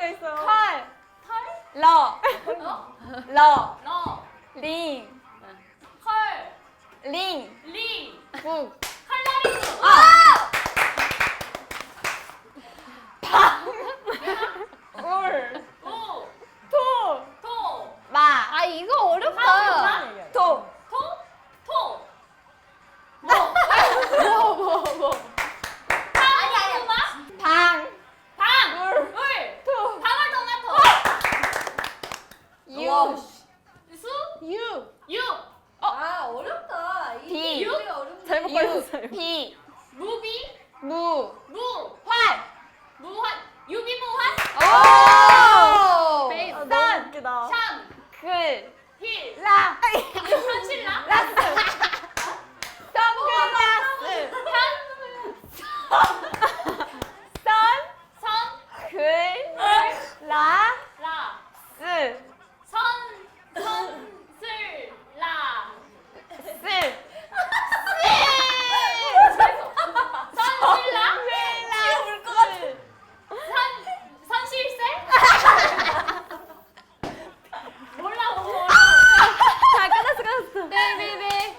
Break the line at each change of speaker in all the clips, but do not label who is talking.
개가 있어요.
칼.
탈?
러.
어?
러.
러.
링.
컬.
링.
링.
국.
칼날이.
울.
우.
토.
토.
마.
아 이거 어렵다.
토.
토. 토.
뭐.
아니 아니야.
방.
방.
울.
울.
토.
방울토마토.
유.
수.
유.
유.
아 어렵다.
비.
이게 되게 어렵네.
잘못 걸렸어요.
비.
무비.
무.
무.
활.
무한. 유비무한.
오.
베이스.
선.
너무 웃기다.
샴.
글.
힐.
라.
현실라.
라스. 선글라스. 선.
선.
글. 라.
라.
스.
선슬 라.
쓸.
선실라.
울것 같아.
선실세. 몰라.
자 끝났어.
네,
네.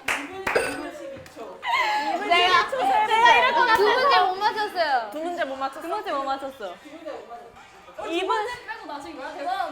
내가 이럴 것
두
같아.
문제 못 맞췄어요.
두 문제 못 맞췄어.
두 문제 못 맞췄어.
2분 빼고 맞춘 거야? 대박.